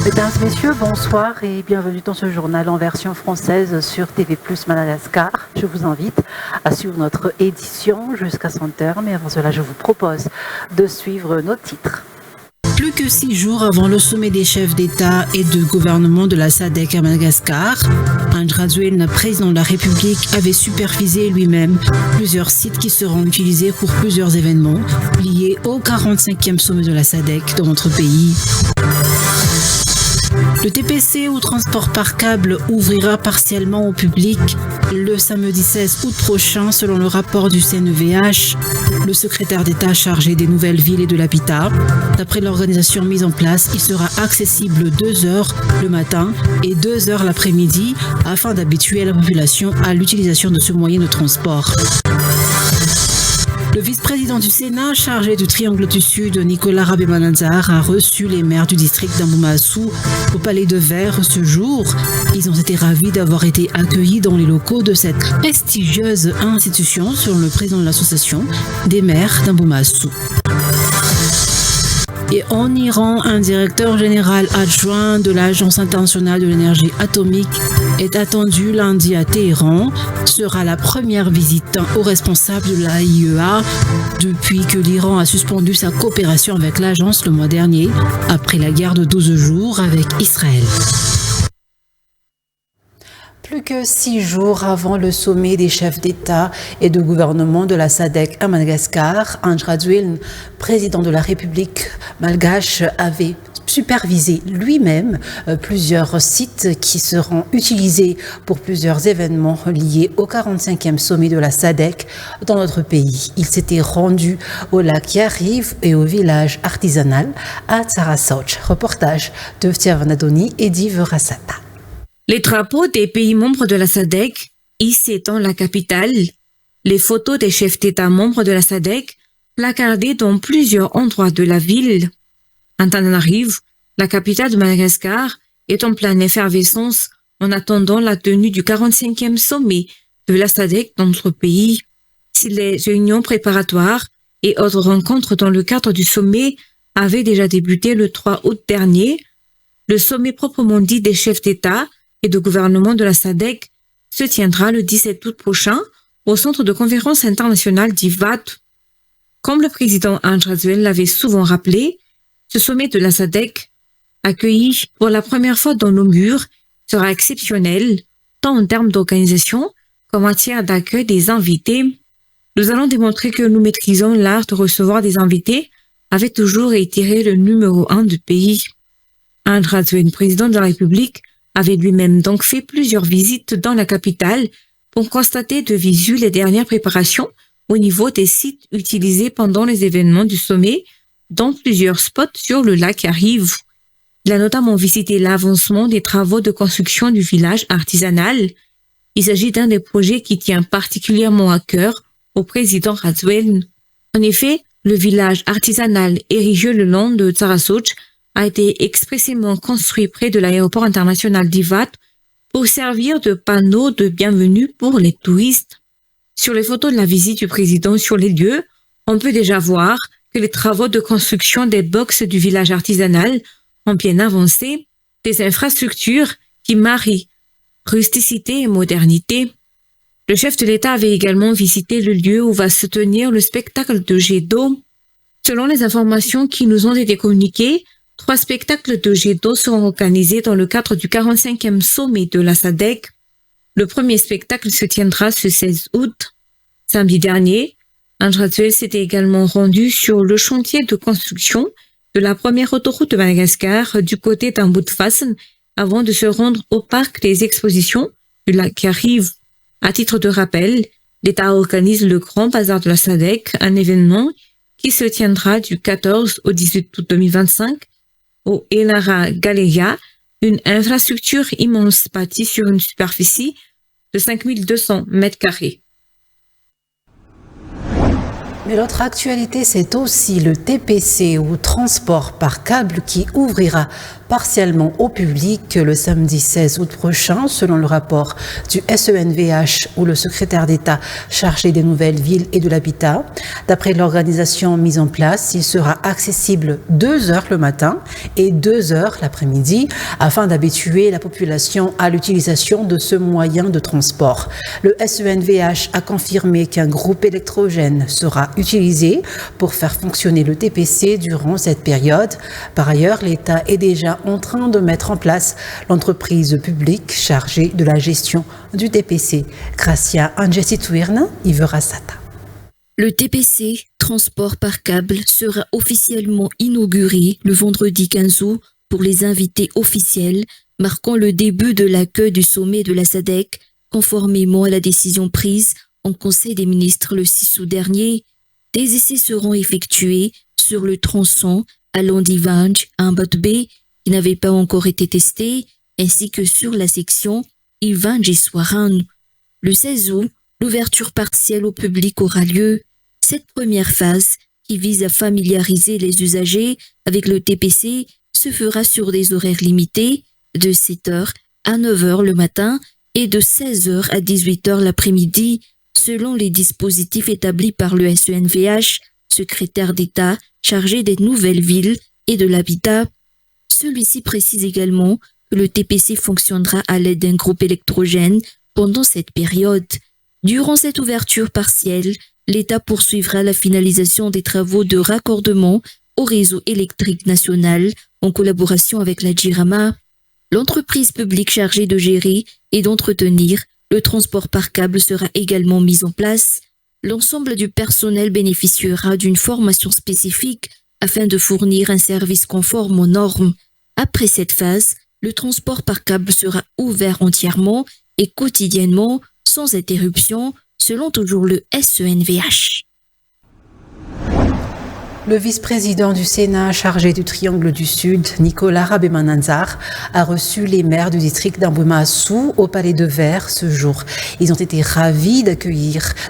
Mesdames, Messieurs, bonsoir et bienvenue dans ce journal en version française sur TV+ Madagascar. Je vous invite à suivre notre édition jusqu'à son terme, mais avant cela, je vous propose de suivre nos titres. Plus que 6 jours avant le sommet des chefs d'État et de gouvernement de la SADC à Madagascar, Andry Rajoelina, président de la République, avait supervisé lui-même plusieurs sites qui seront utilisés pour plusieurs événements liés au 45e sommet de la SADC dans notre pays. Le TPC ou transport par câble ouvrira partiellement au public le samedi 16 août prochain selon le rapport du CNVH, le secrétaire d'État chargé des nouvelles villes et de l'habitat. D'après l'organisation mise en place, il sera accessible 2 heures le matin et 2 heures l'après-midi afin d'habituer la population à l'utilisation de ce moyen de transport. Le vice-président du Sénat, chargé du Triangle du Sud, Nicolas Rabé-Mananzar, a reçu les maires du district d'Amboumassou au Palais de Verre ce jour. Ils ont été ravis d'avoir été accueillis dans les locaux de cette prestigieuse institution, selon le président de l'association des maires d'Amboumassou. Et en Iran, un directeur général adjoint de l'Agence internationale de l'énergie atomique est attendu lundi à Téhéran. Sera la première visite au responsable de l'AIEA depuis que l'Iran a suspendu sa coopération avec l'agence le mois dernier, après la guerre de 12 jours avec Israël. Plus que 6 jours avant le sommet des chefs d'État et de gouvernement de la SADC à Madagascar, Andry Rajoelina, président de la République malgache, avait supervisé lui-même plusieurs sites qui seront utilisés pour plusieurs événements liés au 45e sommet de la SADC dans notre pays. Il s'était rendu au lac Yariv et au village artisanal à Tsarasoch. Reportage de Tiavanadoni et d'Yves Rassata. Les drapeaux des pays membres de la SADC hissés dans la capitale, les photos des chefs d'État membres de la SADC placardées dans plusieurs endroits de la ville. Antananarivo, la capitale de Madagascar, est en pleine effervescence en attendant la tenue du 45e sommet de la SADC dans notre pays. Si les réunions préparatoires et autres rencontres dans le cadre du sommet avaient déjà débuté le 3 août dernier, le sommet proprement dit des chefs d'État et de gouvernement de la SADC se tiendra le 17 août prochain au centre de conférence internationale d'Ivat. Comme le président Andry Rajoelina l'avait souvent rappelé, ce sommet de la SADC, accueilli pour la première fois dans nos murs, sera exceptionnel, tant en termes d'organisation qu'en matière d'accueil des invités. Nous allons démontrer que nous maîtrisons l'art de recevoir des invités, avait toujours réitéré le numéro 1 du pays. Andry Rajoelina, président de la République, avait lui-même donc fait plusieurs visites dans la capitale pour constater de visu les dernières préparations au niveau des sites utilisés pendant les événements du sommet dans plusieurs spots sur le lac Yariv. Il a notamment visité l'avancement des travaux de construction du village artisanal. Il s'agit d'un des projets qui tient particulièrement à cœur au président Rajoelina. En effet, le village artisanal érigé le long de Tsarasoch a été expressément construit près de l'aéroport international d'Ivat pour servir de panneau de bienvenue pour les touristes. Sur les photos de la visite du président sur les lieux, on peut déjà voir que les travaux de construction des boxes du village artisanal ont bien avancé, des infrastructures qui marient rusticité et modernité. Le chef de l'État avait également visité le lieu où va se tenir le spectacle de jet d'eau. Selon les informations qui nous ont été communiquées, 3 spectacles de jet d'eau seront organisés dans le cadre du 45e sommet de la SADC. Le premier spectacle se tiendra ce 16 août. Samedi dernier, Andry Rajoelina s'était également rendu sur le chantier de construction de la première autoroute de Madagascar du côté d'Amboudfassen avant de se rendre au parc des expositions du lac Yariv. À titre de rappel, l'État organise le Grand Bazar de la SADC, un événement qui se tiendra du 14 au 18 août 2025 au Enara Galeria, une infrastructure immense bâtie sur une superficie de 5200 mètres carrés. Mais l'autre actualité, c'est aussi le TPC ou transport par câble qui ouvrira partiellement au public le samedi 16 août prochain, selon le rapport du SENVH ou le secrétaire d'État chargé des nouvelles villes et de l'habitat. D'après l'organisation mise en place, il sera accessible 2 heures le matin et 2 heures l'après-midi afin d'habituer la population à l'utilisation de ce moyen de transport. Le SENVH a confirmé qu'un groupe électrogène sera utilisé pour faire fonctionner le TPC durant cette période. Par ailleurs, l'État est déjà en train de mettre en place l'entreprise publique chargée de la gestion du TPC. Gracia Angesituirna, Ivera Sata. Le TPC, transport par câble, sera officiellement inauguré le vendredi 15 août pour les invités officiels, marquant le début de l'accueil du sommet de la SADC, conformément à la décision prise en Conseil des ministres le 6 août dernier. Des essais seront effectués sur le tronçon allant d'Ivange à Mbotbe, qui n'avait pas encore été testé, ainsi que sur la section Ivange-Swaran. Le 16 août, l'ouverture partielle au public aura lieu. Cette première phase, qui vise à familiariser les usagers avec le TPC, se fera sur des horaires limités, de 7h à 9h le matin et de 16h à 18h l'après-midi, selon les dispositifs établis par le SENVH, secrétaire d'État chargé des nouvelles villes et de l'habitat. Celui-ci précise également que le TPC fonctionnera à l'aide d'un groupe électrogène pendant cette période. Durant cette ouverture partielle, l'État poursuivra la finalisation des travaux de raccordement au réseau électrique national en collaboration avec la JIRAMA, l'entreprise publique chargée de gérer et d'entretenir le transport par câble sera également mise en place. L'ensemble du personnel bénéficiera d'une formation spécifique afin de fournir un service conforme aux normes. Après cette phase, le transport par câble sera ouvert entièrement et quotidiennement, sans interruption, selon toujours le SENVH. Le vice-président du Sénat chargé du Triangle du Sud, Nicolas Rabé-Mananzar, a reçu les maires du district d'Ambouima-Assou au Palais de Verre ce jour. Ils ont été ravis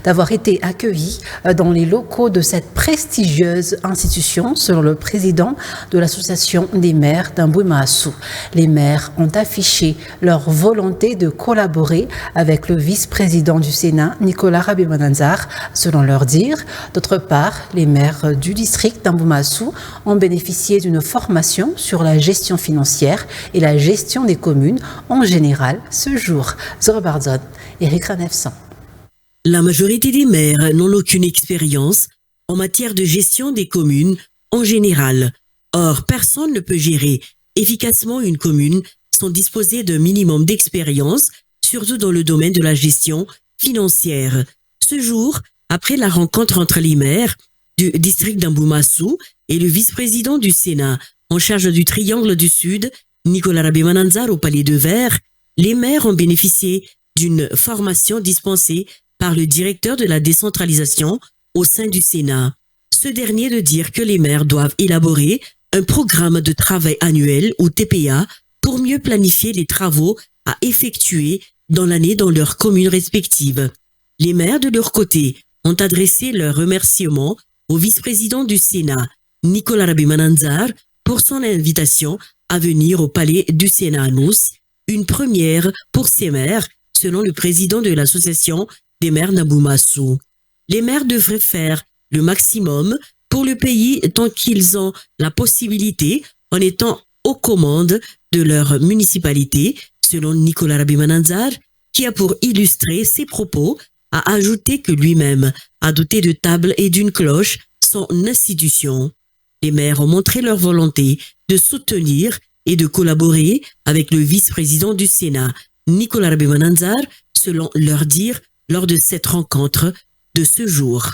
d'avoir été accueillis dans les locaux de cette prestigieuse institution, selon le président de l'association des maires d'Ambouima-Assou. Les maires ont affiché leur volonté de collaborer avec le vice-président du Sénat, Nicolas Rabé-Mananzar, selon leur dire. D'autre part, les maires du district d'Ambouima-Assou ont bénéficié d'une formation sur la gestion financière et la gestion des communes en général ce jour. Zora Barzon, Eric Ranefsan. La majorité des maires n'ont aucune expérience en matière de gestion des communes en général. Or, personne ne peut gérer efficacement une commune sans disposer d'un minimum d'expérience, surtout dans le domaine de la gestion financière. Ce jour, après la rencontre entre les maires du district d'Ambouima-Assou et le vice-président du Sénat en charge du Triangle du Sud, Nicolas Rabé-Mananzar au Palais de Verre, les maires ont bénéficié d'une formation dispensée par le directeur de la décentralisation au sein du Sénat. Ce dernier de dire que les maires doivent élaborer un programme de travail annuel ou TPA pour mieux planifier les travaux à effectuer dans l'année dans leurs communes respectives. Les maires de leur côté ont adressé leurs remerciements au vice-président du Sénat, Nicolas Rabé-Mananzar, pour son invitation à venir au palais du Sénat à Nous, une première pour ces maires, selon le président de l'association des maires d'Ambouima-Assou. Les maires devraient faire le maximum pour le pays tant qu'ils ont la possibilité en étant aux commandes de leur municipalité, selon Nicolas Rabé-Mananzar, qui a pour illustrer ses propos a ajouté que lui-même a doté de tables et d'une cloche son institution. Les maires ont montré leur volonté de soutenir et de collaborer avec le vice-président du Sénat, Nicolas Rabé-Mananzar, selon leur dire lors de cette rencontre de ce jour.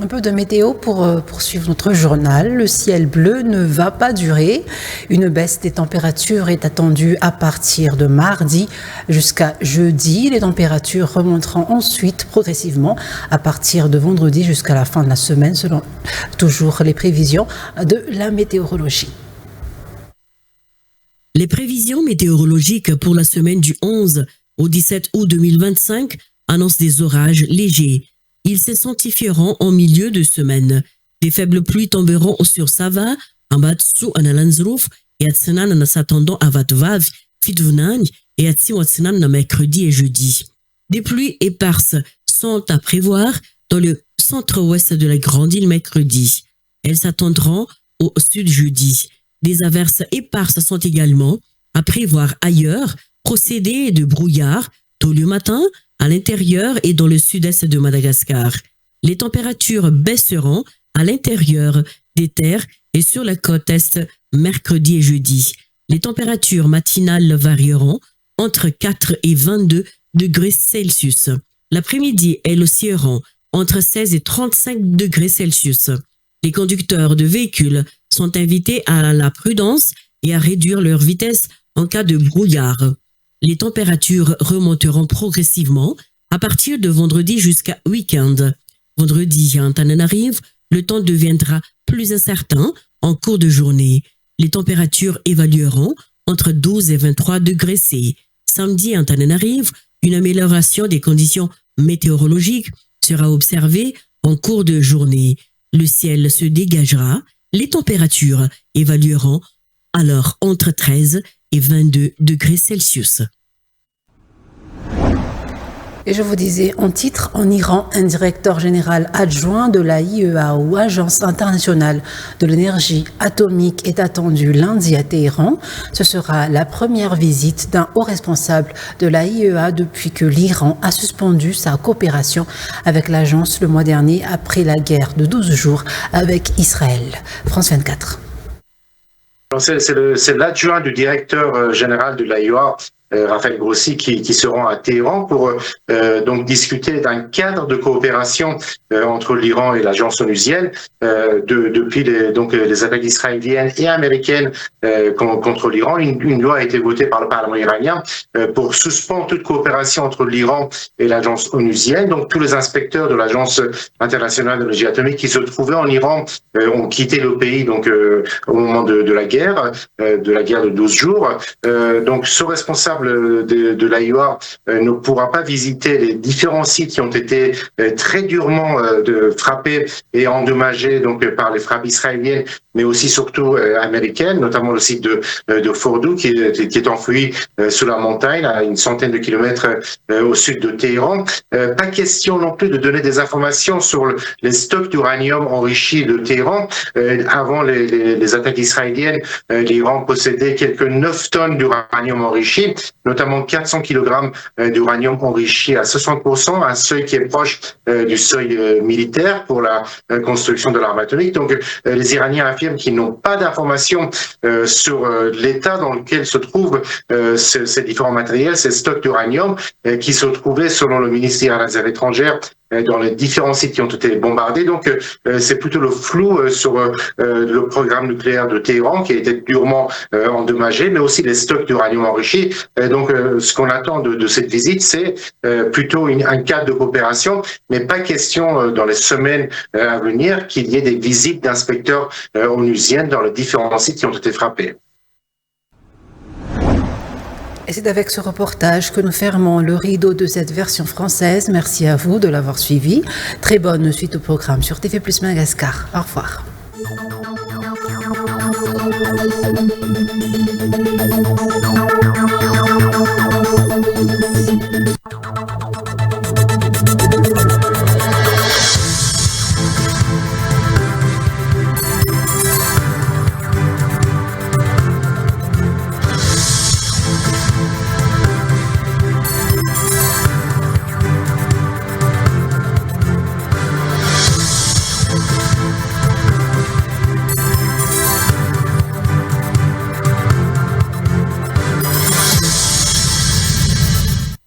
Un peu de météo pour poursuivre notre journal. Le ciel bleu ne va pas durer. Une baisse des températures est attendue à partir de mardi jusqu'à jeudi. Les températures remonteront ensuite progressivement à partir de vendredi jusqu'à la fin de la semaine, selon toujours les prévisions de la météorologie. Les prévisions météorologiques pour la semaine du 11 au 17 août 2025 annoncent des orages légers. Ils s'intensifieront en milieu de semaine. Des faibles pluies tomberont sur Sava, Ambatsu, Analanzrouf et Atsenan en s'attendant à Vatvav, Fidvunan et Atsiwatsenan mercredi et jeudi. Des pluies éparses sont à prévoir dans le centre-ouest de la grande île mercredi. Elles s'attendront au sud jeudi. Des averses éparses sont également à prévoir ailleurs, procédés de brouillard tôt le matin, à l'intérieur et dans le sud-est de Madagascar. Les températures baisseront à l'intérieur des terres et sur la côte est mercredi et jeudi. Les températures matinales varieront entre 4 et 22 degrés Celsius. L'après-midi, elles oscilleront entre 16 et 35 degrés Celsius. Les conducteurs de véhicules sont invités à la prudence et à réduire leur vitesse en cas de brouillard. Les températures remonteront progressivement à partir de vendredi jusqu'à week-end. Vendredi, à Antananarive, le temps deviendra plus incertain en cours de journée. Les températures évalueront entre 12 et 23 degrés C. Samedi, à Antananarive, une amélioration des conditions météorologiques sera observée en cours de journée. Le ciel se dégagera. Les températures évalueront alors entre 13 et 22 degrés Celsius. Et je vous disais en titre, en Iran, un directeur général adjoint de la IEA ou Agence internationale de l'énergie atomique est attendu lundi à Téhéran. Ce sera la première visite d'un haut responsable de la IEA depuis que l'Iran a suspendu sa coopération avec l'agence le mois dernier après la guerre de 12 jours avec Israël. France 24. C'est l'adjoint du directeur général de l'AIEA, Raphaël Grossi, qui se rend à Téhéran pour donc discuter d'un cadre de coopération entre l'Iran et l'agence onusienne depuis les attaques israéliennes et américaines contre l'Iran. Une loi a été votée par le Parlement iranien pour suspendre toute coopération entre l'Iran et l'agence onusienne. Donc tous les inspecteurs de l'agence internationale de l'énergie atomique qui se trouvaient en Iran ont quitté le pays donc au moment de la guerre de 12 jours. Donc ce responsable de l'AIEA ne pourra pas visiter les différents sites qui ont été très durement frappés et endommagés donc par les frappes israéliennes, mais aussi surtout américaines, notamment le site de Fordow qui est enfoui sous la montagne à une centaine de kilomètres au sud de Téhéran. Pas question non plus de donner des informations sur les stocks d'uranium enrichi de Téhéran. Avant les attaques israéliennes, l'Iran possédait quelques 9 tonnes d'uranium enrichi, notamment 400 kg d'uranium enrichi à 60%, un seuil qui est proche du seuil militaire pour la construction de l'arme atomique. Donc les Iraniens affirment qu'ils n'ont pas d'informations sur l'état dans lequel se trouvent ces différents matériels, ces stocks d'uranium qui se trouvaient, selon le ministère des Affaires étrangères, dans les différents sites qui ont été bombardés. Donc c'est plutôt le flou sur le programme nucléaire de Téhéran qui a été durement endommagé, mais aussi les stocks d'uranium enrichi. Donc ce qu'on attend de cette visite, c'est plutôt un cadre de coopération, mais pas question dans les semaines à venir qu'il y ait des visites d'inspecteurs onusiennes dans les différents sites qui ont été frappés. Et c'est avec ce reportage que nous fermons le rideau de cette version française. Merci à vous de l'avoir suivi. Très bonne suite au programme sur TV+ Madagascar. Au revoir.